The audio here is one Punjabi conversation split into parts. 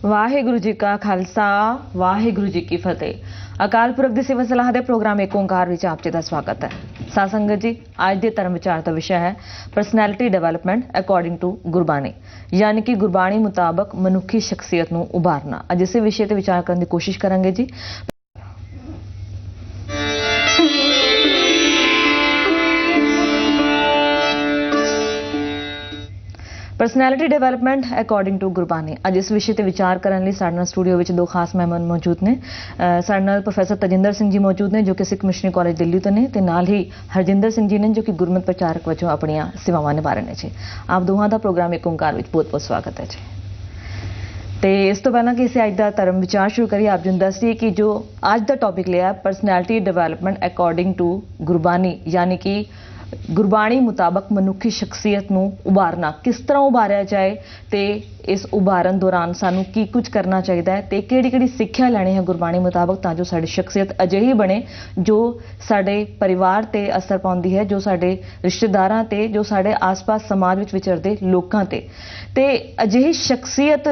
ਵਾਹਿਗੁਰੂ ਜੀ ਕਾ ਖਾਲਸਾ ਵਾਹਿਗੁਰੂ ਜੀ ਕੀ ਫਤਿਹ। ਅਕਾਲ ਪੁਰਖ ਦੀ ਸੇਵਾ ਸਲਾਹ ਦੇ ਪ੍ਰੋਗਰਾਮ ਏਕ ਓਂਕਾਰ ਵਿੱਚ ਆਪ ਜੀ ਦਾ ਸਵਾਗਤ ਹੈ। ਸਾਧ ਸੰਗਤ ਜੀ, ਅੱਜ ਦੇ ਧਰਮ ਵਿਚਾਰ ਦਾ ਵਿਸ਼ਾ ਹੈ personality development according to Gurbani, ਯਾਨੀ ਕਿ ਗੁਰਬਾਣੀ ਮੁਤਾਬਕ ਮਨੁੱਖੀ ਸ਼ਖਸੀਅਤ ਨੂੰ ਉਭਾਰਨਾ। ਅੱਜ ਇਸੇ ਵਿਸ਼ੇ ਤੇ ਵਿਚਾਰ ਕਰਨ ਦੀ ਕੋਸ਼ਿਸ਼ ਕਰਾਂਗੇ ਜੀ। Personality development according to Gurbani, ਅੱਜ ਇਸ ਵਿਸ਼ੇ ਤੇ ਵਿਚਾਰ ਕਰਨ ਲਈ ਸਾਡੇ ਨਾਲ ਸਟੂਡੀਓ ਵਿੱਚ ਦੋ ਖਾਸ ਮਹਿਮਾਨ ਮੌਜੂਦ ਨੇ। ਸਾਡੇ ਨਾਲ ਪ੍ਰੋਫੈਸਰ ਤਜਿੰਦਰ ਸਿੰਘ ਜੀ ਮੌਜੂਦ ਨੇ, ਜੋ ਕਿ ਸਿੱਖ ਮਿਸ਼ਨਰੀ ਕਾਲਜ ਦਿੱਲੀ ਤੋਂ ਨੇ, ਤੇ ਨਾਲ ਹੀ ਹਰਜਿੰਦਰ ਸਿੰਘ ਜੀ ਨੇ, ਜੋ ਕਿ ਗੁਰਮਤਿ ਪ੍ਰਚਾਰਕ ਵਜੋਂ ਆਪਣੀਆਂ ਸੇਵਾਵਾਂ ਨਿਭਾ ਰਹੇ ਨੇ ਜੀ। ਆਪ ਦੋਹਾਂ ਦਾ ਪ੍ਰੋਗਰਾਮ ਏਕ ਓਂਕਾਰ ਵਿੱਚ ਬਹੁਤ-ਬਹੁਤ ਸਵਾਗਤ ਹੈ ਜੀ। ਤੇ ਇਸ ਤੋਂ ਪਹਿਲਾਂ ਕਿ ਅਸੀਂ ਅੱਜ ਦਾ ਧਰਮ ਵਿਚਾਰ ਸ਼ੁਰੂ ਕਰੀਏ, ਆਪ ਜੀ ਨੂੰ ਦੱਸ ਦਈਏ ਕਿ ਜੋ ਅੱਜ ਦਾ ਟੌਪਿਕ ਲਿਆ personality development according to Gurbani, ਯਾਨੀ ਕਿ ਗੁਰਬਾਣੀ ਮੁਤਾਬਕ ਮਨੁੱਖੀ ਸ਼ਖਸੀਅਤ ਨੂੰ ਉਭਾਰਨਾ, ਕਿਸ ਤਰ੍ਹਾਂ ਉਭਾਰਿਆ ਜਾਏ ਤੇ ਇਸ ਉਭਾਰਨ ਦੌਰਾਨ ਸਾਨੂੰ ਕੀ ਕੁਝ ਕਰਨਾ ਚਾਹੀਦਾ ਹੈ ਤੇ ਕਿਹੜੀ ਸਿੱਖਿਆ ਲੈਣੀ ਹੈ ਗੁਰਬਾਣੀ ਮੁਤਾਬਕ, ਤਾਂ ਜੋ ਸਾਡੀ ਸ਼ਖਸੀਅਤ ਅਜਿਹੀ ਬਣੇ ਜੋ ਸਾਡੇ ਪਰਿਵਾਰ ਤੇ ਅਸਰ ਪਾਉਂਦੀ ਹੈ, ਜੋ ਸਾਡੇ ਰਿਸ਼ਤੇਦਾਰਾਂ ਤੇ, ਜੋ ਸਾਡੇ ਆਸ-ਪਾਸ ਸਮਾਜ ਵਿੱਚ ਵਿਚਰਦੇ ਲੋਕਾਂ ਤੇ ਅਜਿਹੀ ਸ਼ਖਸੀਅਤ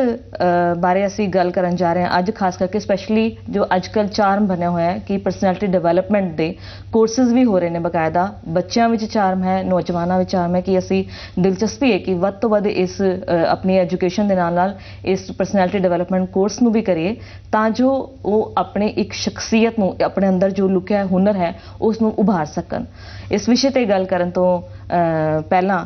ਬਾਰੇ ਅਸੀਂ ਗੱਲ ਕਰਨ ਜਾ ਰਹੇ ਹਾਂ ਅੱਜ, ਖਾਸ ਕਰਕੇ ਸਪੈਸ਼ਲੀ ਜੋ ਅੱਜਕੱਲ੍ਹ ਚਾਰਮ ਬਣਿਆ ਹੋਇਆ ਹੈ ਕਿ ਪਰਸਨੈਲਿਟੀ ਡਿਵੈਲਪਮੈਂਟ ਦੇ ਕੋਰਸਿਸ ਵੀ ਹੋ ਰਹੇ ਨੇ ਬਕਾਇਦਾ। ਬੱਚਿਆਂ ਵਿੱਚ ਚਾਰਮ ਹੈ, ਨੌਜਵਾਨਾਂ ਵਿੱਚ ਚਾਰਮ ਹੈ ਕਿ ਅਸੀਂ ਦਿਲਚਸਪੀ ਹੈ ਕਿ ਵੱਧ ਤੋਂ ਵੱਧ ਇਸ ਆਪਣੀ ਐਜੂਕੇਸ਼ਨ ਦੇ ਨਾਲ ਇਸ ਪਰਸਨੈਲਿਟੀ ਡਿਵੈਲਪਮੈਂਟ ਕੋਰਸ ਨੂੰ ਵੀ ਕਰੀਏ, ਤਾਂ ਜੋ ਉਹ ਆਪਣੇ ਇੱਕ ਸ਼ਖਸੀਅਤ ਨੂੰ, ਆਪਣੇ ਅੰਦਰ ਜੋ ਲੁਕਿਆ ਹੁਨਰ ਹੈ ਉਸ ਨੂੰ ਉਭਾਰ ਸਕਣ। ਇਸ ਵਿਸ਼ੇ ਤੇ ਗੱਲ ਕਰਨ ਤੋਂ ਪਹਿਲਾਂ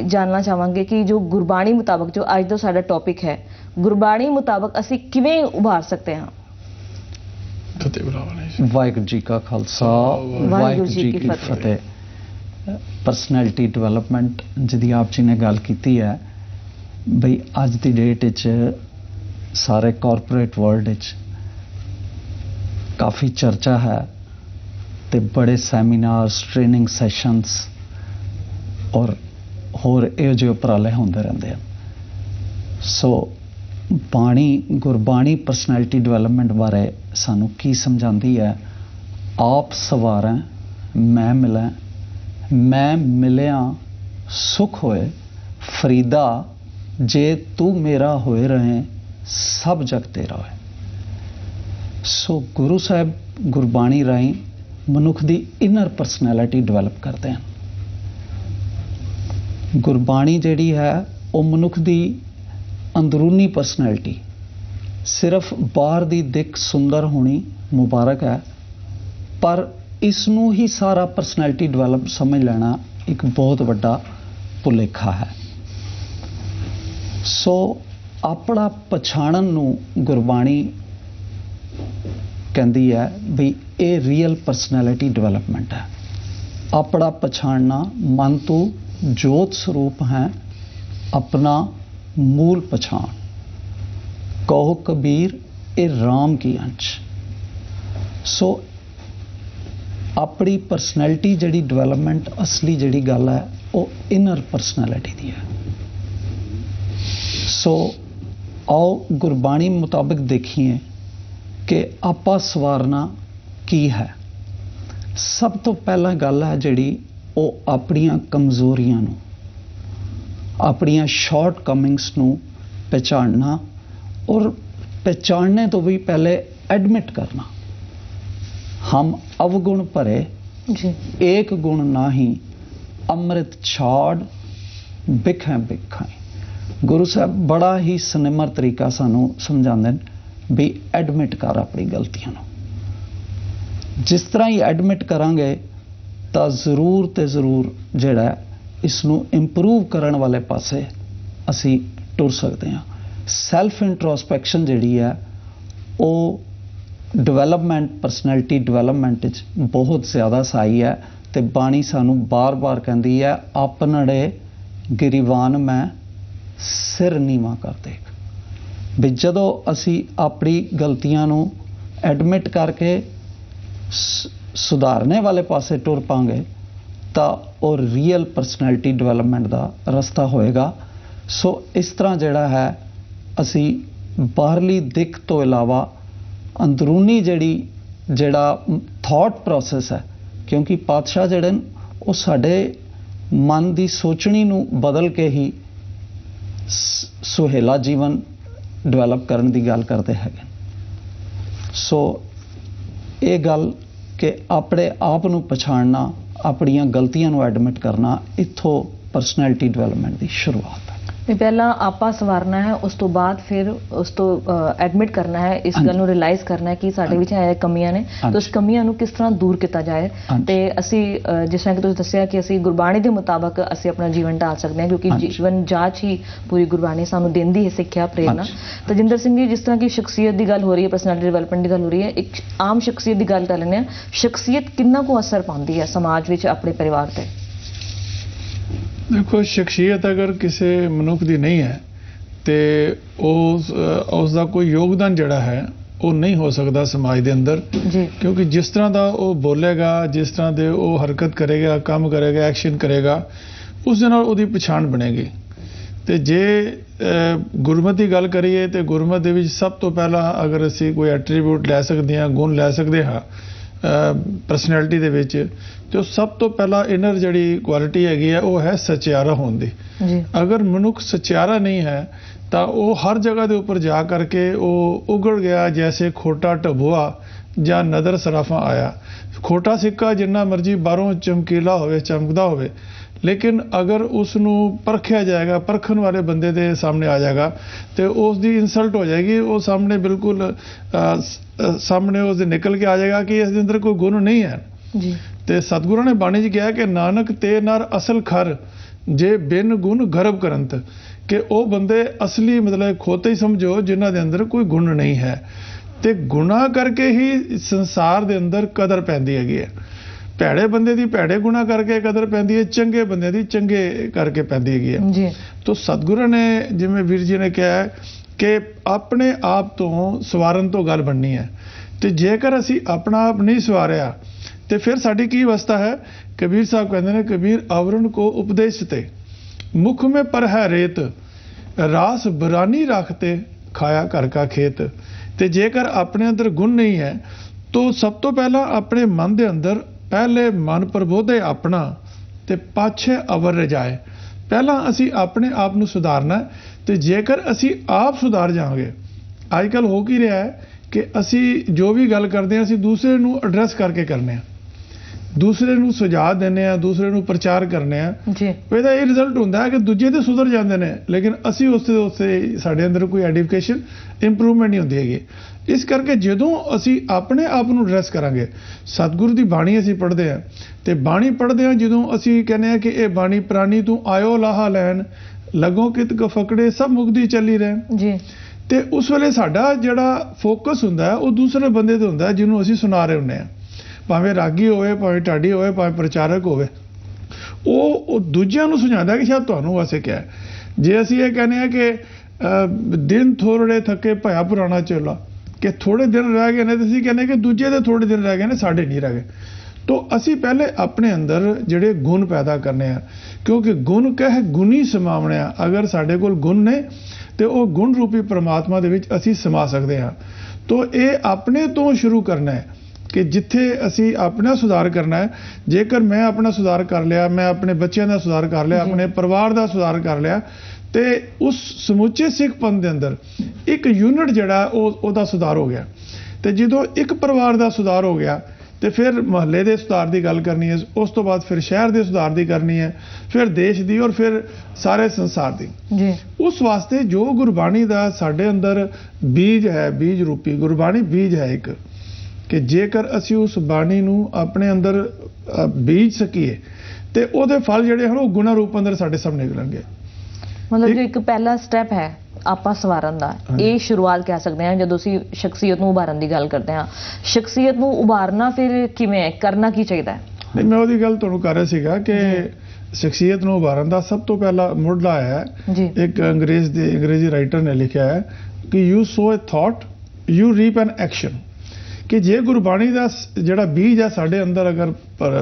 ਜਾਣਨਾ ਚਾਹਾਂਗੇ ਕਿ ਜੋ ਗੁਰਬਾਣੀ ਮੁਤਾਬਕ, ਜੋ ਅੱਜ ਦਾ ਸਾਡਾ ਟੌਪਿਕ ਹੈ, ਗੁਰਬਾਣੀ ਮੁਤਾਬਕ ਅਸੀਂ ਕਿਵੇਂ ਉਭਾਰ ਸਕਦੇ ਹਾਂ। ਵਾਹਿਗੁਰੂ ਜੀ ਕਾ ਖਾਲਸਾ ਵਾਹਿਗੁਰੂ ਜੀ ਕੀ ਫਤਿਹ। ਪਰਸਨੈਲਿਟੀ ਡਿਵੈਲਪਮੈਂਟ ਜਿਹਦੀ ਆਪ ਜੀ ਨੇ ਗੱਲ ਕੀਤੀ ਹੈ ਬਈ, ਅੱਜ ਦੀ ਡੇਟ ਵਿੱਚ ਸਾਰੇ ਕਾਰਪੋਰੇਟ ਵਰਲਡ ਵਿੱਚ ਕਾਫੀ ਚਰਚਾ ਹੈ ਤੇ ਬੜੇ ਸੈਮੀਨਾਰਸ, ਟ੍ਰੇਨਿੰਗ ਸੈਸ਼ਨਸ ਔਰ ਹੋਰ ਇਹੋ ਜਿਹੇ ਉਪਰਾਲੇ ਹੁੰਦੇ ਰਹਿੰਦੇ ਹਨ। ਸੋ ਗੁਰਬਾਣੀ ਪਰਸਨੈਲਿਟੀ ਡਿਵੈਲਪਮੈਂਟ ਬਾਰੇ ਸਾਨੂੰ ਕੀ ਸਮਝਾਉਂਦੀ ਹੈ? ਆਪ ਸਵਾਰੈਂ ਮੈਂ ਮਿਲਾਂ, ਮੈਂ ਮਿਲਿਆ ਸੁਖ ਹੋਏ ਫਰੀਦਾ, ਜੇ ਤੂੰ ਮੇਰਾ ਹੋਏ ਰਹੇ ਸਭ ਜਗ ਤੇਰਾ ਹੋਏ। ਸੋ ਗੁਰੂ ਸਾਹਿਬ ਗੁਰਬਾਣੀ ਰਾਹੀਂ ਮਨੁੱਖ ਦੀ ਇਨਰ ਪਰਸਨੈਲਿਟੀ ਡਿਵੈਲਪ ਕਰਦੇ ਹਨ। ਗੁਰਬਾਣੀ ਜਿਹੜੀ ਹੈ ਉਹ ਮਨੁੱਖ ਦੀ ਅੰਦਰੂਨੀ ਪਰਸਨੈਲਿਟੀ, ਸਿਰਫ ਬਾਹਰ ਦੀ ਦਿੱਖ ਸੁੰਦਰ ਹੋਣੀ ਮੁਬਾਰਕ ਹੈ, ਪਰ ਇਸ ਨੂੰ ਹੀ ਸਾਰਾ ਪਰਸਨੈਲਿਟੀ ਡਿਵੈਲਪ ਸਮਝ ਲੈਣਾ ਇੱਕ ਬਹੁਤ ਵੱਡਾ ਭੁਲੇਖਾ ਹੈ। ਸੋ ਆਪਣਾ ਪਛਾਣਨ ਨੂੰ ਗੁਰਬਾਣੀ ਕਹਿੰਦੀ ਹੈ ਵੀ ਇਹ ਰੀਅਲ ਪਰਸਨੈਲਿਟੀ ਡਿਵੈਲਪਮੈਂਟ ਹੈ। ਆਪਣਾ ਪਛਾਣਨਾ, ਮਨ ਤੂੰ ਜੋਤ ਸਰੂਪ ਹੈ, ਆਪਣਾ ਮੂਲ ਪਛਾਣ, ਕਹੋ ਕਬੀਰ ਇਹ ਰਾਮ ਕੀ ਅੰਸ਼। ਸੋ ਆਪਣੀ ਪਰਸਨੈਲਿਟੀ ਜਿਹੜੀ ਡਿਵੈਲਪਮੈਂਟ, ਅਸਲੀ ਜਿਹੜੀ ਗੱਲ ਹੈ ਉਹ ਇਨਰ ਪਰਸਨੈਲਿਟੀ ਦੀ ਹੈ। ਸੋ ਆਓ ਗੁਰਬਾਣੀ ਮੁਤਾਬਕ ਦੇਖੀਏ ਕਿ ਆਪਾਂ ਸਵਾਰਨਾ ਕੀ ਹੈ। ਸਭ ਤੋਂ ਪਹਿਲਾਂ ਗੱਲ ਹੈ ਜਿਹੜੀ ਉਹ ਆਪਣੀਆਂ ਕਮਜ਼ੋਰੀਆਂ ਨੂੰ, ਆਪਣੀਆਂ ਸ਼ਾਰਟ ਕਮਿੰਗਸ ਨੂੰ ਪਹਿਚਾਨਣਾ, ਔਰ ਪਹਿਚਾਨਣੇ ਤੋਂ ਵੀ ਪਹਿਲੇ ਐਡਮਿਟ ਕਰਨਾ। ਹਮ ਅਵਗੁਣ ਭਰੇ ਏਕ ਗੁਣ ਨਾਹੀ, ਅੰਮ੍ਰਿਤ ਛਾੜ ਬਿਖੈ ਬਿਖਾਈ। ਗੁਰੂ ਸਾਹਿਬ ਬੜਾ ਹੀ ਸਨਿਮਰ ਤਰੀਕਾ ਸਾਨੂੰ ਸਮਝਾਉਂਦੇ ਨੇ ਵੀ ਐਡਮਿਟ ਕਰ ਆਪਣੀ ਗਲਤੀਆਂ ਨੂੰ। ਜਿਸ ਤਰ੍ਹਾਂ ਹੀ ਐਡਮਿਟ ਕਰਾਂਗੇ ਤਾਂ ਜ਼ਰੂਰ ਤੇ ਜ਼ਰੂਰ ਜਿਹੜਾ ਇਸ ਨੂੰ ਇੰਪਰੂਵ ਕਰਨ ਵਾਲੇ ਪਾਸੇ ਅਸੀਂ ਟੁਰ ਸਕਦੇ ਹਾਂ। ਸੈਲਫ ਇੰਟਰੋਸਪੈਕਸ਼ਨ ਜਿਹੜੀ ਹੈ ਉਹ ਡਿਵੈਲਪਮੈਂਟ, ਪਰਸਨੈਲਿਟੀ ਡਿਵੈਲਪਮੈਂਟ ਵਿੱਚ ਬਹੁਤ ਜ਼ਿਆਦਾ ਸਹਾਈ ਹੈ। ਤੇ ਬਾਣੀ ਸਾਨੂੰ ਬਾਰ-ਬਾਰ ਕਹਿੰਦੀ ਹੈ, ਆਪਨੜੇ ਗਿਰੀਵਾਨ ਮੈਂ ਸਿਰ ਨੀਵਾਂ ਕਰ ਦੇਖ। ਵੀ ਜਦੋਂ ਅਸੀਂ ਆਪਣੀ ਗਲਤੀਆਂ ਨੂੰ ਐਡਮਿਟ ਕਰਕੇ ਸੁਧਾਰਨੇ ਵਾਲੇ ਪਾਸੇ ਟੁਰ ਪਾਂਗੇ ਤਾਂ ਉਹ ਰੀਅਲ ਪਰਸਨੈਲਿਟੀ ਡਿਵੈਲਪਮੈਂਟ ਦਾ ਰਸਤਾ ਹੋਏਗਾ। ਸੋ ਇਸ ਤਰ੍ਹਾਂ ਜਿਹੜਾ ਹੈ ਅਸੀਂ ਬਾਹਰਲੀ ਦਿੱਖ ਤੋਂ ਇਲਾਵਾ ਅੰਦਰੂਨੀ ਜਿਹੜਾ ਥਾਟ ਪ੍ਰੋਸੈਸ ਹੈ, ਕਿਉਂਕਿ ਪਾਤਸ਼ਾਹ ਜਿਹੜੇ ਨੇ ਉਹ ਸਾਡੇ ਮਨ ਦੀ ਸੋਚਣੀ ਨੂੰ ਬਦਲ ਕੇ ਹੀ ਸੁਹੇਲਾ ਜੀਵਨ ਡਿਵੈਲਪ ਕਰਨ ਦੀ ਗੱਲ ਕਰਦੇ ਹੈਗੇ। ਸੋ ਇਹ ਗੱਲ ਕਿ ਆਪਣੇ ਆਪ ਨੂੰ ਪਛਾਣਨਾ, ਆਪਣੀਆਂ ਗਲਤੀਆਂ ਨੂੰ ਐਡਮਿਟ ਕਰਨਾ, ਇੱਥੋਂ ਪਰਸਨੈਲਿਟੀ ਡਿਵੈਲਪਮੈਂਟ ਦੀ ਸ਼ੁਰੂਆਤ ਹੈ। ਪਹਿਲਾਂ ਆਪਾ ਸਵਾਰਨਾ ਹੈ, ਉਸ ਤੋਂ ਬਾਅਦ ਫਿਰ ਉਸ ਤੋਂ ਐਡਮਿਟ ਕਰਨਾ ਹੈ, ਇਸ ਗੱਲ ਨੂੰ ਰਿਅਲਾਈਜ਼ ਕਰਨਾ ਹੈ ਕਿ ਸਾਡੇ ਵਿੱਚ ਇਹ ਕਮੀਆਂ ਨੇ, ਤਾਂ ਉਸ ਕਮੀਆਂ ਨੂੰ ਕਿਸ ਤਰ੍ਹਾਂ ਦੂਰ ਕੀਤਾ ਜਾਏ। ਤੇ ਅਸੀਂ ਜਿਸ ਤਰ੍ਹਾਂ ਕਿ ਤੁਸੀਂ ਦੱਸਿਆ ਕਿ ਅਸੀਂ ਗੁਰਬਾਣੀ ਦੇ ਮੁਤਾਬਕ ਅਸੀਂ ਆਪਣਾ ਜੀਵਨ ਢਾਲ ਸਕਦੇ ਹਾਂ, ਕਿਉਂਕਿ ਜੀਵਨ ਜਾਂਚ ਹੀ ਪੂਰੀ ਗੁਰਬਾਣੀ ਸਾਨੂੰ ਦਿੰਦੀ ਹੈ ਸਿੱਖਿਆ, ਪ੍ਰੇਰਨਾ। ਤਜਿੰਦਰ ਸਿੰਘ ਜੀ, ਜਿਸ ਤਰ੍ਹਾਂ ਕਿ ਸ਼ਖਸੀਅਤ ਦੀ ਗੱਲ ਹੋ ਰਹੀ ਹੈ, ਪਰਸਨੈਲਿਟੀ ਡਿਵੈਲਪਮੈਂਟ ਦੀ ਗੱਲ ਹੋ ਰਹੀ ਹੈ, ਇੱਕ ਆਮ ਸ਼ਖਸੀਅਤ ਦੀ ਗੱਲ ਕਰ ਲੈਂਦੇ ਹਾਂ। ਸ਼ਖਸੀਅਤ ਕਿੰਨਾ ਕੁ ਅਸਰ ਪਾਉਂਦੀ ਹੈ ਸਮਾਜ ਵਿੱਚ, ਆਪਣੇ ਪਰਿਵਾਰ ਤੇ? देखो, शख्सियत अगर किसी मनुख की नहीं है तो उसका कोई योगदान जड़ा है वो नहीं हो सकता समाज के अंदर जी। क्योंकि जिस तरह का वो बोलेगा, जिस तरह के वो हरकत करेगा, काम करेगा, एक्शन करेगा, उस दे नाल ओहदी पछाण बनेगी। तो जे गुरमत की गल करिए तो गुरमत दे विच सब तो पहला अगर असी कोई एट्रीब्यूट लै सकते हैं, गुण लै सकते हाँ परसनैलिटी दे विच, तो सब तो पहला इनर जिहड़ी क्वालिटी हैगी है वो है सचियारा होने दी। अगर मनुख सचियारा नहीं है तो वो हर जगह के उपर जा करके वो उगड़ गया जैसे खोटा ढबुआ या नदर सराफा आया। खोटा सिक्का जिन्ना मर्जी बाहरों चमकीला होवे, चमकदा होवे, लेकिन अगर उसनू परखिया जाएगा, परखन वाले बंदे के सामने आ जाएगा तो उसकी इंसल्ट हो जाएगी, वो सामने बिल्कुल सामने उस निकल के आ जाएगा कि इसके अंदर कोई गुण नहीं है जी। तो सतगुरु ने बाणी च कहा कि नानक ते नर असल खर जे बिन गुण गर्भ करंत, कि वो बंदे असली मतलब खोते ही समझो जिन्हों के अंदर कोई गुण नहीं है। तो गुणा करके ही संसार के अंदर कदर पैंदी है। भैड़े बंदे की भैड़े गुणा करके कदर पैंदी है, चंगे बंदे की चंगे करके पैंदी है। तो सतगुरु ने जिवें वीर जी ने कहा कि अपने आप तो सवारन तो गल बननी है। तो जेकर असी अपना आप नहीं सवारिया तो फिर साडी की अवस्था है? कबीर साहब कहते हैं, कबीर आवरण को उपदेश ते मुख में पर है रेत, रास बरानी रखते खाया घर का खेत। तो जेकर अपने अंदर गुण नहीं है तो सब तो पहला अपने मन के अंदर पहले मन प्रबोधे अपना ते पाछे अवर रजाए। पहला असी अपने आप ਨੂੰ सुधारना है। तो जेकर असी आप सुधार जाओगे, आजकल हो की रहा है कि असी जो भी गल करते हैं असी दूसरे ਨੂੰ एड्रैस करके करने हैं, दूसरे ਨੂੰ सुझाव देने हैं, दूसरे ਨੂੰ प्रचार करने हैं जी। ਇਹਦਾ ਇਹ ਰਿਜ਼ਲਟ ਹੁੰਦਾ ਹੈ ਕਿ ਦੂਜੇ ਤੇ ਸੁਧਰ ਜਾਂਦੇ ਨੇ, लेकिन ਅਸੀਂ ਉਸੇ ਸਾਡੇ ਅੰਦਰ ਕੋਈ ਐਡੀਫਿਕੇਸ਼ਨ ਇੰਪਰੂਵਮੈਂਟ ਨਹੀਂ ਹੁੰਦੀ ਹੈਗੀ। इस करके ਜਦੋਂ ਅਸੀਂ ਆਪਣੇ ਆਪ ਨੂੰ ਐਡਰੈਸ ਕਰਾਂਗੇ, ਸਤਿਗੁਰੂ ਦੀ ਬਾਣੀ ਅਸੀਂ ਪੜ੍ਹਦੇ ਹਾਂ ਤੇ ਬਾਣੀ ਪੜ੍ਹਦੇ ਹਾਂ ਜਦੋਂ ਅਸੀਂ ਕਹਿੰਦੇ ਹਾਂ ਕਿ ਇਹ ਬਾਣੀ ਪ੍ਰਾਨੀ ਤੂੰ ਆਇਓ ਲਾਹਾ ਲੈਣ, ਲੱਗੋ ਕਿਤ ਕ ਫਕੜੇ ਸਭ ਮੁਕਦੀ ਚੱਲੀ ਰਹਿਣ ਜੀ। ਤੇ ਉਸ ਵੇਲੇ ਸਾਡਾ ਜਿਹੜਾ ਫੋਕਸ ਹੁੰਦਾ ਉਹ ਦੂਸਰੇ ਬੰਦੇ ਤੇ ਹੁੰਦਾ ਜਿਹਨੂੰ ਅਸੀਂ ਸੁਣਾ ਰਹੇ ਹੁੰਦੇ ਹਾਂ, ਭਾਵੇਂ ਰਾਗੀ ਹੋਵੇ, ਭਾਵੇਂ ਢਾਡੀ ਹੋਵੇ, ਭਾਵੇਂ ਪ੍ਰਚਾਰਕ ਹੋਵੇ। ਉਹ ਦੂਜਿਆਂ ਨੂੰ ਸੁਝਾਉਂਦਾ ਕਿ ਸ਼ਾਇਦ ਤੁਹਾਨੂੰ ਵਾਸਤੇ ਕਿਹਾ। ਜੇ ਅਸੀਂ ਇਹ ਕਹਿੰਦੇ ਹਾਂ ਕਿ ਦਿਨ ਥੋੜ੍ਹੇ ਥੱਕੇ ਭਇਆ ਪੁਰਾਣਾ ਚੇਲਾ, कि थोड़े दिन रह गए ने, तो असीं कहने कि दूजे दे थोड़े दिन रह गए ने, साढ़े नहीं रह गए। तो असी पहले अपने अंदर जिहड़े गुण पैदा करने हैं, क्योंकि गुण कह गुणी समावने। अगर साढ़े कोल गुण ने तो वह गुण रूपी परमात्मा दे विच असीं समा सकते हैं। तो ये अपने तो शुरू करना है कि जिथे असी अपना सुधार करना है। जेकर मैं अपना सुधार कर लिया, मैं अपने बच्चों का सुधार कर लिया, अपने परिवार का सुधार कर लिया, तो उस समूचे सिखपन के अंदर एक यूनिट जड़ा ओहदा सुधार हो गया। तो जो एक परिवार का सुधार हो गया तो फिर महल्ले के सुधार की गल करनी है, उस तो बाद फिर शहर के सुधार की करनी है, फिर देश की और फिर सारे संसार की। उस वास्ते जो गुरबाणी का साढ़े अंदर बीज है, बीज रूपी गुरबाणी बीज है एक, कि जेकर असी उस बाणी नूं अपने अंदर बीज सकीए तो उहदे फल जिहड़े हन वो गुणा रूप अंदर साढ़े सामने निकलणगे। मतलब जो एक पहला स्टैप है आपा सवारन का, ये शुरुआत कह सकते हैं जो असीं शख्सियत नूं उभारन की गल करते हैं। शख्सियत नूं उभारना फिर किवें करना की चाहिए? नहीं, मैं उहदी गल तुहानूं कर रहा सीगा कि शख्सियत नूं उभारन दा सब तो पहला मुढ़ला है जी। एक अंग्रेजी राइटर ने लिखा है कि you sow a thought you reap an action. कि जे गुरबाणी का जिहड़ा बीज है साढ़े अंदर अगर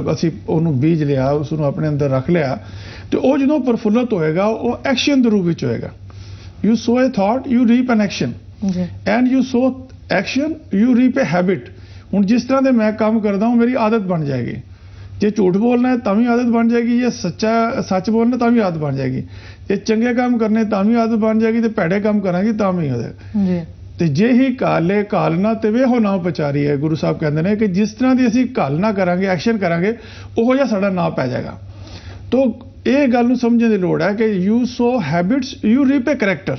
असीं उहनूं बीज लिया, उसनूं अपने अंदर रख लिया, तो वह जो प्रफुल्लित होएगा वो एक्शन के रूप में होएगा। You sow a thought you reap an action and you sow action you reap a habit. हुण जिस तरह के मैं काम करता हूँ मेरी आदत बन जाएगी, ਜੇ ਝੂਠ ਬੋਲਣਾ ਹੈ ਤਾਂ ਵੀ ਆਦਤ ਬਣ ਜਾਏਗੀ, ਜੇ ਸੱਚ ਬੋਲਣਾ ਤਾਂ ਵੀ ਆਦਤ ਬਣ ਜਾਏਗੀ, ਜੇ ਚੰਗੇ ਕੰਮ ਕਰਨੇ ਤਾਂ ਵੀ ਆਦਤ ਬਣ ਜਾਏਗੀ, ਤੇ ਭੈੜੇ ਕੰਮ ਕਰਾਂਗੇ ਤਾਂ ਵੀ ਹੋ ਜਾਏਗਾ ਜੀ। ਤੇ ਜੇ ਹੀ ਕਾਲੇ ਕਾਲਨਾ ਤੇ ਵੇਹੋ ਨਾ ਪਚਾਰੀ ਹੈ, ਗੁਰੂ ਸਾਹਿਬ ਕਹਿੰਦੇ ਨੇ ਕਿ ਜਿਸ ਤਰ੍ਹਾਂ ਦੀ ਅਸੀਂ ਕਾਲਨਾ ਕਰਾਂਗੇ, ਐਕਸ਼ਨ ਕਰਾਂਗੇ, ਉਹੋ ਜਿਹਾ ਸਾਡਾ ਨਾਂ ਪੈ ਜਾਏਗਾ। ਤੋ ਇਹ ਗੱਲ ਨੂੰ ਸਮਝਣ ਦੀ ਲੋੜ ਹੈ ਕਿ you so habits you reap A character.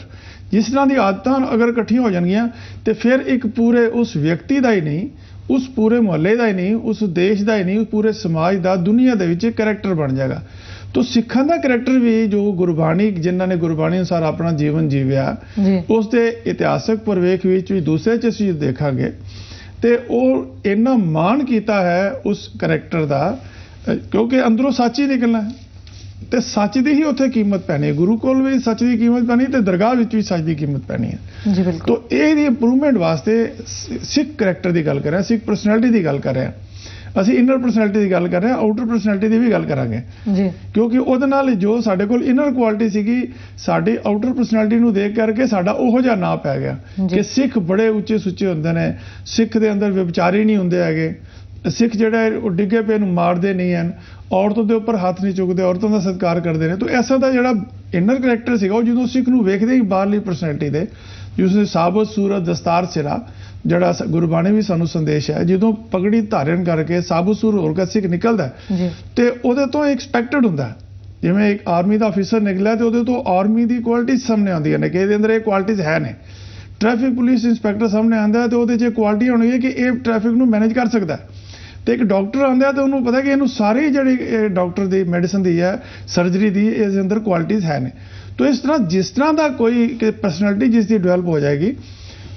ਜਿਸ ਤਰ੍ਹਾਂ ਦੀ ਆਦਤਾਂ ਅਗਰ ਇਕੱਠੀਆਂ ਹੋ ਜਾਣਗੀਆਂ ਤੇ ਫਿਰ ਇੱਕ ਪੂਰੇ ਉਸ ਵਿਅਕਤੀ ਦਾ ਹੀ ਨਹੀਂ, ਉਸ ਪੂਰੇ ਮੁਹੱਲੇ ਦਾ ਹੀ ਨਹੀਂ, ਉਸ ਦੇਸ਼ ਦਾ ਹੀ ਨਹੀਂ, ਪੂਰੇ ਸਮਾਜ ਦਾ, ਦੁਨੀਆ ਦੇ ਵਿੱਚ ਕਰੈਕਟਰ ਬਣ ਜਾਏਗਾ। ਤੋ ਸਿੱਖਾਂ ਦਾ ਕਰੈਕਟਰ ਵੀ ਜੋ ਗੁਰਬਾਣੀ, ਜਿਨ੍ਹਾਂ ਨੇ ਗੁਰਬਾਣੀ ਅਨੁਸਾਰ ਆਪਣਾ ਜੀਵਨ ਜੀਵਿਆ, ਉਸ ਦੇ ਇਤਿਹਾਸਕ ਪਰਵੇਖ ਵਿੱਚ ਵੀ ਦੂਸਰੇ 'ਚ ਅਸੀਂ ਦੇਖਾਂਗੇ ਤੇ ਉਹ ਇੰਨਾ ਮਾਣ ਕੀਤਾ ਹੈ ਉਸ ਕਰੈਕਟਰ ਦਾ, ਕਿਉਂਕਿ ਅੰਦਰੋਂ ਸੱਚ ਹੀ ਨਿਕਲਣਾ ਹੈ ਤੇ ਸੱਚ ਦੀ ਹੀ ਉੱਥੇ ਕੀਮਤ ਪੈਣੀ ਹੈ। ਗੁਰੂ ਕੋਲ ਵੀ ਸੱਚ ਦੀ ਕੀਮਤ ਪੈਣੀ ਤੇ ਦਰਗਾਹ ਵਿੱਚ ਵੀ ਸੱਚ ਦੀ ਕੀਮਤ ਪੈਣੀ ਹੈ ਜੀ। ਬਿਲਕੁਲ। ਤੋ ਇਹਦੀ ਇੰਪਰੂਵਮੈਂਟ ਵਾਸਤੇ ਸਿੱਖ ਕਰੈਕਟਰ ਦੀ ਗੱਲ ਕਰ ਰਹੇ ਹਾਂ, ਸਿੱਖ ਪਰਸਨੈਲਿਟੀ ਦੀ ਗੱਲ ਕਰ ਰਹੇ ਹਾਂ, ਅਸੀਂ ਇਨਰ ਪਰਸਨੈਲਿਟੀ ਦੀ ਗੱਲ ਕਰ ਰਹੇ ਹਾਂ, ਆਊਟਰ ਪਰਸਨੈਲਿਟੀ ਦੀ ਵੀ ਗੱਲ ਕਰਾਂਗੇ ਜੀ, ਕਿਉਂਕਿ ਉਹਦੇ ਨਾਲ ਜੋ ਸਾਡੇ ਕੋਲ ਇਨਰ ਕੁਆਲਿਟੀ ਸੀਗੀ, ਸਾਡੀ ਆਊਟਰ ਪਰਸਨੈਲਿਟੀ ਨੂੰ ਦੇਖ ਕਰਕੇ ਸਾਡਾ ਉਹੋ ਜਿਹਾ ਨਾਂ ਪੈ ਗਿਆ ਕਿ ਸਿੱਖ ਬੜੇ ਉੱਚੇ ਸੁੱਚੇ ਹੁੰਦੇ ਨੇ, ਸਿੱਖ ਦੇ ਅੰਦਰ ਵਿਚਾਰੀ ਨਹੀਂ ਹੁੰਦੇ ਹੈਗੇ, ਸਿੱਖ ਜਿਹੜਾ ਉਹ ਡਿੱਗੇ ਪਏ ਨੂੰ ਮਾਰਦੇ ਨਹੀਂ ਹਨ, ਔਰਤਾਂ ਦੇ ਉੱਪਰ ਹੱਥ ਨਹੀਂ ਚੁੱਕਦੇ, ਔਰਤਾਂ ਦਾ ਸਤਿਕਾਰ ਕਰਦੇ ਨੇ। ਤਾਂ ਐਸਾ ਦਾ ਜਿਹੜਾ ਇਨਰ ਕਰੈਕਟਰ ਸੀਗਾ, ਉਹ ਜਦੋਂ ਸਿੱਖ ਨੂੰ ਵੇਖਦੇ ਹੀ ਬਾਹਰਲੀ ਪਰਸਨੈਲਿਟੀ ਦੇ, ਜਿਸ ਨੇ ਸਾਬਤ ਸੂਰਤ ਦਸਤਾਰ ਸਿਰਾ, ਜਿਹੜਾ ਗੁਰਬਾਣੀ ਵੀ ਸਾਨੂੰ ਸੰਦੇਸ਼ ਹੈ, ਜਦੋਂ ਪਗੜੀ ਧਾਰਨ ਕਰਕੇ ਸਾਬਤ ਸੂਰ ਹੋਰ ਕਾ ਸਿੱਖ ਨਿਕਲਦਾ ਤੇ ਉਹਦੇ ਤੋਂ ਐਕਸਪੈਕਟਡ ਹੁੰਦਾ, ਜਿਵੇਂ ਇੱਕ ਆਰਮੀ ਦਾ ਅਫੀਸਰ ਨਿਕਲਿਆ ਤੇ ਉਹਦੇ ਤੋਂ ਆਰਮੀ ਦੀ ਕੁਆਲਿਟੀਜ਼ ਸਾਹਮਣੇ ਆਉਂਦੀਆਂ ਨੇ ਕਿ ਇਹਦੇ ਅੰਦਰ ਇਹ ਕੁਆਲਿਟੀਜ਼ ਹੈ ਨੇ। ਟ੍ਰੈਫਿਕ ਪੁਲਿਸ ਇੰਸਪੈਕਟਰ ਸਾਹਮਣੇ ਆਉਂਦਾ ਤੇ ਉਹਦੇ 'ਚ ਕੁਆਲਿਟੀ ਹੋਣੀ ਹੈ ਕਿ ਇਹ ਟ੍ਰੈਫਿਕ ਨੂੰ ਮੈਨੇਜ ਕਰ ਸਕਦਾ। ਤੇ ਇੱਕ ਡਾਕਟਰ ਆਉਂਦਾ ਤੇ ਉਹਨੂੰ ਪਤਾ ਕਿ ਇਹਨੂੰ ਸਾਰੀ ਜਿਹੜੀ ਡਾਕਟਰ ਦੀ ਮੈਡੀਸਨ ਦੀ ਹੈ, ਸਰਜਰੀ ਦੀ, ਇਸ ਦੇ ਅੰਦਰ ਕੁਆਲਿਟੀਜ਼ ਹੈ ਨੇ। ਤੋ ਇਸ ਤਰ੍ਹਾਂ ਜਿਸ ਤਰ੍ਹਾਂ ਦਾ ਕੋਈ ਪਰਸਨੈਲਿਟੀ ਜਿਸ ਦੀ ਡਿਵੈਲਪ ਹੋ ਜਾਏਗੀ,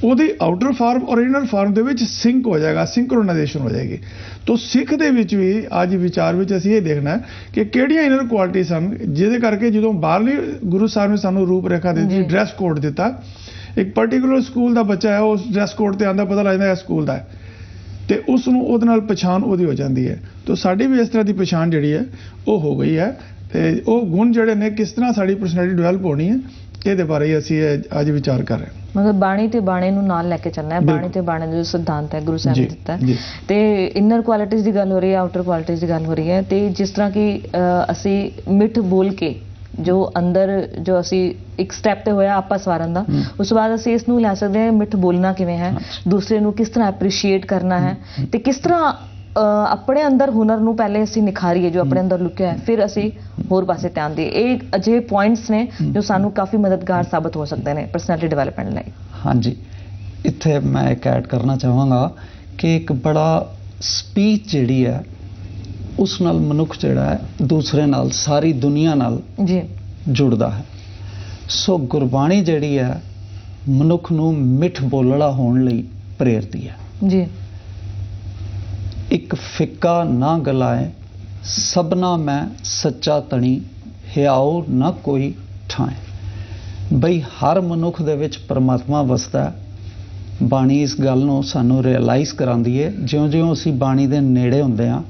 ਉਹਦੀ ਆਊਟਰ ਫਾਰਮ ਔਰ ਇਨਰ ਫਾਰਮ ਦੇ ਵਿੱਚ ਸਿੰਕ ਹੋ ਜਾਏਗਾ, ਸਿੰਕਰੋਨਾਈਜੇਸ਼ਨ ਹੋ ਜਾਏਗੀ। ਤੋ ਸਿੱਖ ਦੇ ਵਿੱਚ ਵੀ ਅੱਜ ਵਿਚਾਰ ਵਿੱਚ ਅਸੀਂ ਇਹ ਦੇਖਣਾ ਕਿ ਕਿਹੜੀਆਂ ਇਨਰ ਕੁਆਲਿਟੀ ਸਨ, ਜਿਹਦੇ ਕਰਕੇ ਜਦੋਂ ਬਾਹਰਲੀ ਗੁਰੂ ਸਾਹਿਬ ਨੇ ਸਾਨੂੰ ਰੂਪ ਰੇਖਾ ਦਿੱਤੀ, ਡਰੈਸ ਕੋਡ ਦਿੱਤਾ, ਇੱਕ ਪਾਰਟਿਕੂਲਰ ਸਕੂਲ ਦਾ ਬੱਚਾ ਹੈ, ਉਸ ਡਰੈਸ ਕੋਡ ਤੇ ਆਂਦਾ ਪਤਾ ਲੱਗਦਾ ਹੈ ਸਕੂਲ ਦਾ ਹੈ ਤੇ ਉਸ ਨੂੰ ਉਹਦੇ ਨਾਲ ਪਛਾਣ ਉਹਦੀ ਹੋ ਜਾਂਦੀ ਹੈ। ਤੋ ਸਾਡੀ ਵੀ ਇਸ ਤਰ੍ਹਾਂ ਦੀ ਪਛਾਣ ਜਿਹੜੀ ਹੈ ਉਹ ਹੋ ਗਈ ਹੈ ਤੇ ਉਹ ਗੁਣ ਜਿਹੜੇ ਨੇ ਕਿਸ ਤਰ੍ਹਾਂ ਸਾਡੀ ਪਰਸਨੈਲਿਟੀ ਡਿਵੈਲਪ ਹੋਣੀ ਹੈ, ਇਹਦੇ ਬਾਰੇ ਅਸੀਂ ਅੱਜ ਵਿਚਾਰ ਕਰ ਰਹੇ ਹਾਂ। ਮਤਲਬ ਬਾਣੀ ਤੇ ਬਾਣੇ ਨੂੰ ਨਾਲ ਲੈ ਕੇ ਚੱਲਣਾ ਹੈ, ਬਾਣੀ ਤੇ ਬਾਣੇ ਦਾ ਜੋ ਸਿਧਾਂਤ ਹੈ ਗੁਰੂ ਸਾਹਿਬ ਨੇ ਦਿੱਤਾ ਹੈ। ਤੇ ਇਨਰ ਕੁਆਲਿਟੀਜ਼ ਦੀ ਗੱਲ ਹੋ ਰਹੀ ਹੈ, ਆਊਟਰ ਕੁਆਲਿਟੀਜ਼ ਦੀ ਗੱਲ ਹੋ ਰਹੀ ਹੈ, ਤੇ ਜਿਸ ਤਰ੍ਹਾਂ ਕਿ ਅਸੀਂ ਮਿੱਠ ਬੋਲ ਕੇ ਜੋ ਅੰਦਰ ਜੋ ਅਸੀਂ ਇੱਕ ਸਟੈਪ ਤੇ ਹੋਇਆ ਆਪਾ ਸਵਾਰਨ ਦਾ, ਉਸ ਤੋਂ ਬਾਅਦ ਅਸੀਂ ਇਸ ਨੂੰ ਲੈ ਸਕਦੇ ਹਾਂ ਮਿੱਠ ਬੋਲਣਾ ਕਿਵੇਂ ਹੈ, ਦੂਸਰੇ ਨੂੰ ਕਿਸ ਤਰ੍ਹਾਂ ਐਪਰੀਸ਼ੀਏਟ ਕਰਨਾ ਹੈ ਤੇ ਕਿਸ ਤਰ੍ਹਾਂ ਆਪਣੇ ਅੰਦਰ ਹੁਨਰ ਨੂੰ ਪਹਿਲੇ ਅਸੀਂ ਨਿਖਾਰੀਏ ਜੋ ਆਪਣੇ ਅੰਦਰ ਲੁਕਿਆ ਹੈ, ਫਿਰ ਅਸੀਂ ਹੋਰ ਪਾਸੇ ਧਿਆਨ ਦੇਈਏ। ਇਹ ਅਜਿਹੇ ਪੁਆਇੰਟਸ ਨੇ ਜੋ ਸਾਨੂੰ ਕਾਫੀ ਮਦਦਗਾਰ ਸਾਬਤ ਹੋ ਸਕਦੇ ਨੇ ਪਰਸਨੈਲਿਟੀ ਡਿਵੈਲਪਮੈਂਟ ਲਈ। ਹਾਂਜੀ, ਇੱਥੇ ਮੈਂ ਇੱਕ ਐਡ ਕਰਨਾ ਚਾਹਾਂਗਾ ਕਿ ਇੱਕ ਬੜਾ ਸਪੀਚ ਜਿਹੜੀ ਹੈ ਉਸ ਨਾਲ ਮਨੁੱਖ ਜਿਹੜਾ ਹੈ ਦੂਸਰੇ ਨਾਲ, ਸਾਰੀ ਦੁਨੀਆ ਨਾਲ ਜੀ ਜੁੜਦਾ ਹੈ। ਸੋ ਗੁਰਬਾਣੀ ਜਿਹੜੀ ਹੈ ਮਨੁੱਖ ਨੂੰ ਮਿੱਠ ਬੋਲੜਾ ਹੋਣ ਲਈ ਪ੍ਰੇਰਦੀ ਹੈ ਜੀ। ਇੱਕ ਫਿੱਕਾ ਨਾ ਗਲਾਏ ਸਭਨਾ ਮੈਂ ਸੱਚਾ ਤਣੀ, ਹਿਆਉ ਨਾ ਕੋਈ ਠਾਏ। ਬਈ ਹਰ ਮਨੁੱਖ ਦੇ ਵਿੱਚ ਪਰਮਾਤਮਾ ਵਸਦਾ ਹੈ। ਬਾਣੀ ਇਸ ਗੱਲ ਨੂੰ ਸਾਨੂੰ ਰਿਅਲਾਈਜ਼ ਕਰਾਉਂਦੀ ਹੈ। ਜਿਉਂ-ਜਿਉਂ ਅਸੀਂ ਬਾਣੀ ਦੇ ਨੇੜੇ ਹੁੰਦੇ ਹਾਂ,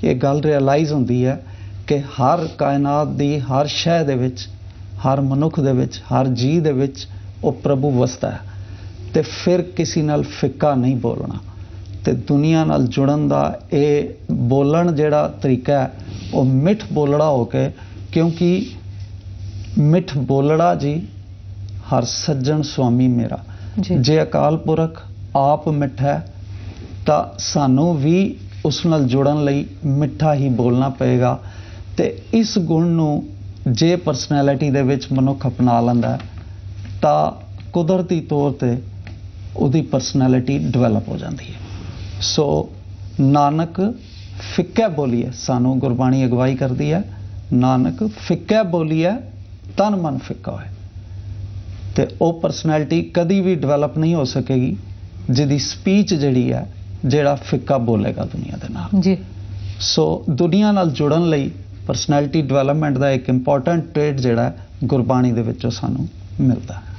ਇਹ ਗੱਲ ਰਿਅਲਾਈਜ਼ ਹੁੰਦੀ ਹੈ ਕਿ ਹਰ ਕਾਇਨਾਤ ਦੀ ਹਰ ਸ਼ੈ ਦੇ ਵਿੱਚ, ਹਰ ਮਨੁੱਖ ਦੇ ਵਿੱਚ, ਹਰ ਜੀਅ ਦੇ ਵਿੱਚ ਉਹ ਪ੍ਰਭੂ ਵਸਦਾ ਹੈ। ਤੇ ਫਿਰ ਕਿਸੇ ਨਾਲ ਫਿੱਕਾ ਨਹੀਂ ਬੋਲਣਾ ਤੇ ਦੁਨੀਆ ਨਾਲ ਜੁੜਨ ਦਾ ਇਹ ਬੋਲਣ ਜਿਹੜਾ ਤਰੀਕਾ ਹੈ ਉਹ ਮਿੱਠ ਬੋਲੜਾ ਹੋ ਕੇ, ਕਿਉਂਕਿ ਮਿੱਠ ਬੋਲੜਾ ਜੀ ਹਰ ਸੱਜਣ ਸੁਆਮੀ ਮੇਰਾ। ਜੇ ਅਕਾਲ ਪੁਰਖ ਆਪ ਮਿੱਠਾ ਤਾਂ ਸਾਨੂੰ ਵੀ ਉਸ ਨਾਲ ਜੁੜਨ ਲਈ ਮਿੱਠਾ ਹੀ ਬੋਲਣਾ ਪਏਗਾ। ਤੇ ਇਸ ਗੁਣ ਨੂੰ ਜੇ ਪਰਸਨੈਲਿਟੀ ਦੇ ਵਿੱਚ ਮਨੁੱਖ ਅਪਣਾ ਲੈਂਦਾ ਤਾਂ ਕੁਦਰਤੀ ਤੌਰ ਤੇ ਉਹਦੀ ਪਰਸਨੈਲਿਟੀ ਡਿਵੈਲਪ ਹੋ ਜਾਂਦੀ ਹੈ। ਸੋ ਨਾਨਕ ਫਿੱਕਾ ਬੋਲੀਏ, ਸਾਨੂੰ ਗੁਰਬਾਣੀ ਅਗਵਾਈ ਕਰਦੀ ਹੈ, ਨਾਨਕ ਫਿੱਕਾ ਬੋਲੀਏ ਤਨ ਮਨ ਫਿੱਕਾ ਹੋਏ। ਤੇ ਉਹ ਪਰਸਨੈਲਿਟੀ ਕਦੀ ਵੀ ਡਿਵੈਲਪ ਨਹੀਂ ਹੋ ਸਕੇਗੀ ਜਿਹਦੀ ਸਪੀਚ ਜਿਹੜੀ ਹੈ ਜਿਹੜਾ ਫਿੱਕਾ ਬੋਲੇਗਾ ਦੁਨੀਆ ਦੇ ਨਾਲ ਜੀ। ਸੋ ਦੁਨੀਆ ਨਾਲ ਜੁੜਨ ਲਈ ਪਰਸਨੈਲਿਟੀ ਡਿਵੈਲਪਮੈਂਟ ਦਾ ਇੱਕ ਇੰਪੋਰਟੈਂਟ ਟ੍ਰੇਟ ਜਿਹੜਾ ਗੁਰਬਾਣੀ ਦੇ ਵਿੱਚੋਂ ਸਾਨੂੰ ਮਿਲਦਾ ਹੈ।